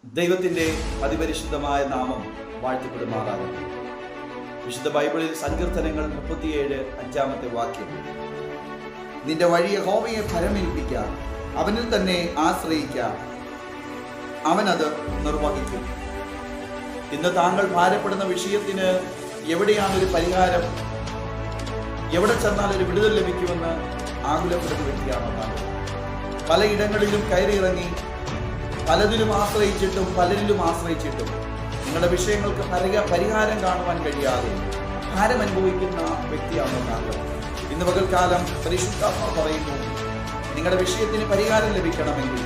ദൈവത്തിൻ്റെ അതിപരിശുദ്ധമായ നാമം വാഴ്ത്തപ്പെടുമാറാകട്ടെ. വിശുദ്ധ ബൈബിളിൽ സങ്കീർത്തനങ്ങൾ 37 വാക്യം, നിന്റെ വഴി യഹോവയെ ഭരമേൽപ്പിക്ക, അവനിൽ തന്നെ ആശ്രയിക്ക, അവനത് നിർവഹിക്കും. ഇന്ന് താങ്കൾ ഭാരപ്പെടുന്ന വിഷയത്തിന് എവിടെയാണ് ഒരു പരിഹാരം, എവിടെ ചെന്നാൽ ഒരു വിടുതൽ ലഭിക്കുമെന്ന് ആകുലപ്പെടുന്ന വ്യക്തിയാണോ താങ്കൾ? പലയിടങ്ങളിലും കയറിയിറങ്ങി പലതിലും പലരിലും ആശ്രയിച്ചിട്ടും നിങ്ങളുടെ വിഷയങ്ങൾക്ക് പരിഹാരം കാണുവാൻ കഴിയാതെ ഭാരം അനുഭവിക്കുന്ന വ്യക്തിയാണോ താങ്കൾ? ഇന്ന് പകൽക്കാലം പരിശുദ്ധാത്മാവ് പറയുന്നു, നിങ്ങളുടെ വിഷയത്തിന് പരിഹാരം ലഭിക്കണമെങ്കിൽ,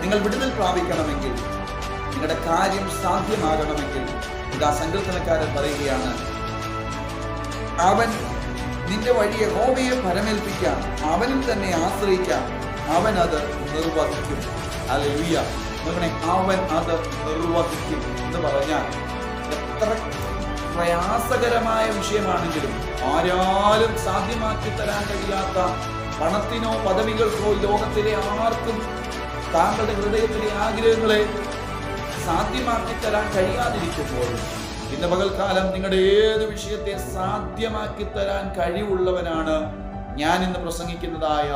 നിങ്ങൾ വിടുതൽ പ്രാപിക്കണമെങ്കിൽ, നിങ്ങളുടെ കാര്യം സാധ്യമാകണമെങ്കിൽ, ഇതാ സങ്കീർത്തനക്കാരൻ പറയുകയാണ്, അവൻ നിന്റെ വഴിയെ യഹോവയെ ഭരമേൽപ്പിക്കാം, അവനിൽ തന്നെ ആശ്രയിക്കാം, അവൻ അത് നിർവഹിക്കും. ഹല്ലേലൂയ. അവൻ അത് നിർവഹിക്കും എന്ന് പറഞ്ഞാൽ എത്ര പ്രയാസകരമായ വിഷയമാണെങ്കിലും ആരാലും സാധ്യമാക്കി തരാൻ കഴിയാത്ത, പണത്തിനോ പദവികൾക്കോ ലോകത്തിലെ ആർക്കും താങ്കളുടെ ഹൃദയത്തിലെ ആഗ്രഹങ്ങളെ സാധ്യമാക്കി തരാൻ കഴിയാതിരിക്കുമ്പോൾ ഇന്ന് പകൽക്കാലം നിങ്ങളുടെ ഏത് വിഷയത്തെ സാധ്യമാക്കി തരാൻ കഴിവുള്ളവനാണ് ഞാൻ ഇന്ന് പ്രസംഗിക്കുന്നതായ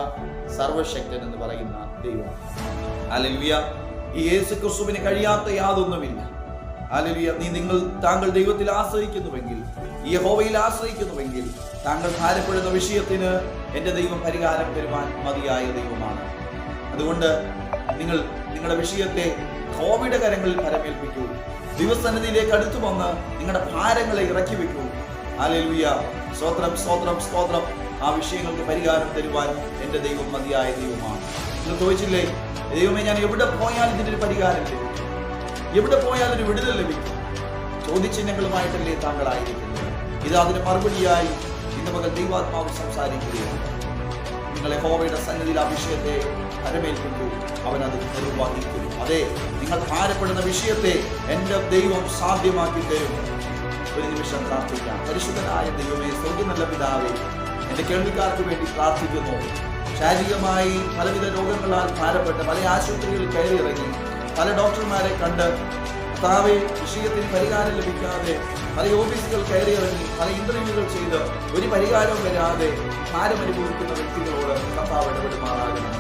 സർവശക്തൻ എന്ന് പറയുന്ന ദൈവം. ഹല്ലേലൂയ. ഈ യേശു ക്രിസ്തുവിന് കഴിയാത്ത യാതൊന്നുമില്ല. ഹല്ലേലൂയ. താങ്കൾ ദൈവത്തിൽ ആശ്രയിക്കുന്നുവെങ്കിൽ, യഹോവയിൽ ആശ്രയിക്കുന്നുവെങ്കിൽ, താങ്കൾ ഭാരപ്പെടുന്ന വിഷയത്തിന് എൻ്റെ ദൈവം പരിഹാരം തരുവാൻ മതിയായ ദൈവമാണ്. അതുകൊണ്ട് നിങ്ങളുടെ വിഷയത്തെ യഹോവയുടെ കരങ്ങളിൽ ഭരമേൽപ്പിക്കൂ. ദൈവസന്നിധിയിലേക്ക് അടുത്തു വന്ന് നിങ്ങളുടെ ഭാരങ്ങളെ ഇറക്കി വെക്കൂ. ഹല്ലേലൂയ. സ്തോത്രം, സ്തോത്രം, സ്തോത്രം. ആ വിഷയങ്ങൾക്ക് പരിഹാരം തരുവാൻ എൻ്റെ ദൈവം മതിയായ ദൈവമാണ്. നിങ്ങൾ ചോദിച്ചില്ലേ, ദൈവമേ, ഞാൻ എവിടെ പോയാൽ ഇതിൻ്റെ ഒരു പരിഹാരം ലഭിക്കും, എവിടെ പോയാൽ ഒരു വിടുതൽ ലഭിക്കും? ചോദ്യചിഹ്നങ്ങളുമായിട്ടല്ലേ താങ്കളായിരിക്കുന്നത്? ഇത് അതിന് മറുപടിയായി ഇന്ന് പകൽ ദൈവാത്മാവ് സംസാരിക്കുകയാണ്. നിങ്ങൾ യഹോവയുടെ സന്നിധിയിൽ ആ വിഷയത്തെ ഭരമേൽപ്പിക്കൂ, അവനത് നിർവഹിക്കും. അതെ, നിങ്ങൾ ഭാരപ്പെടുന്ന വിഷയത്തെ എൻ്റെ ദൈവം സാധ്യമാക്കി തരും. ഒരു നിമിഷം പ്രാർത്ഥിക്കാം. പരിശുദ്ധനായ ദൈവമേ, സ്വർഗ്ഗ നല്ല പിതാവേ, എൻ്റെ കേൾവിക്കാർക്ക് വേണ്ടി പ്രാർത്ഥിക്കുന്നു. ശാരീരികമായി പലവിധ രോഗങ്ങളാൽ ഭാരപ്പെട്ട് പല ആശുപത്രികളിൽ കയറിയിറങ്ങി പല ഡോക്ടർമാരെ കണ്ട് കർത്താവേ, വിഷയത്തിന് പരിഹാരം ലഭിക്കാതെ പല ഓഫീസുകൾ കയറിയിറങ്ങി പല ഇന്റർവ്യൂകൾ ചെയ്ത് ഒരു പരിഹാരവും വരാതെ ഭാരം അനുഭവിക്കുന്ന വ്യക്തികളോട് കർത്താവ് ഇടപെടുമാറാകണം.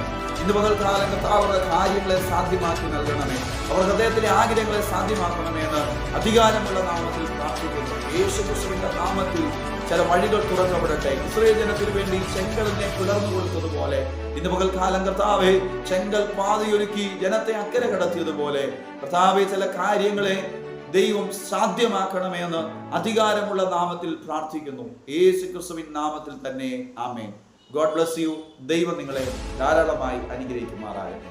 ഇന്ന് പകൽക്കാലം കർത്താവ് കാര്യങ്ങളെ സാധ്യമാക്കി നൽകണമേ, അവർ ഹൃദയത്തിലെ ആഗ്രഹങ്ങളെ സാധ്യമാക്കണമെന്ന് അധികാരമുള്ള നാമത്തിൽ പ്രാർത്ഥിക്കുന്നു. യേശുക്രിസ്തുവിന്റെ നാമത്തിൽ ചില വഴികൾ തുറക്കപ്പെടട്ടെ. ഇസ്രായേൽ ജനത്തിനു വേണ്ടി ചെങ്കടലിനെ പിളർന്നു കൊടുത്തതുപോലെ ഇന്ന് പകൽക്കാലം കർത്താവെ, ചെങ്കൽ പാതയൊരുക്കി ജനത്തെ അക്കരെ കടത്തിയതുപോലെ കർത്താവെ, ചില കാര്യങ്ങളെ ദൈവം സാധ്യമാക്കണമേ എന്ന് അധികാരമുള്ള നാമത്തിൽ പ്രാർത്ഥിക്കുന്നു. യേശുക്രിസ്തുവിൻ നാമത്തിൽ തന്നെ ആമേൻ. God bless you. ദൈവം നിങ്ങളെ ധാരാളമായി അനുഗ്രഹിക്കുമാറാകട്ടെ.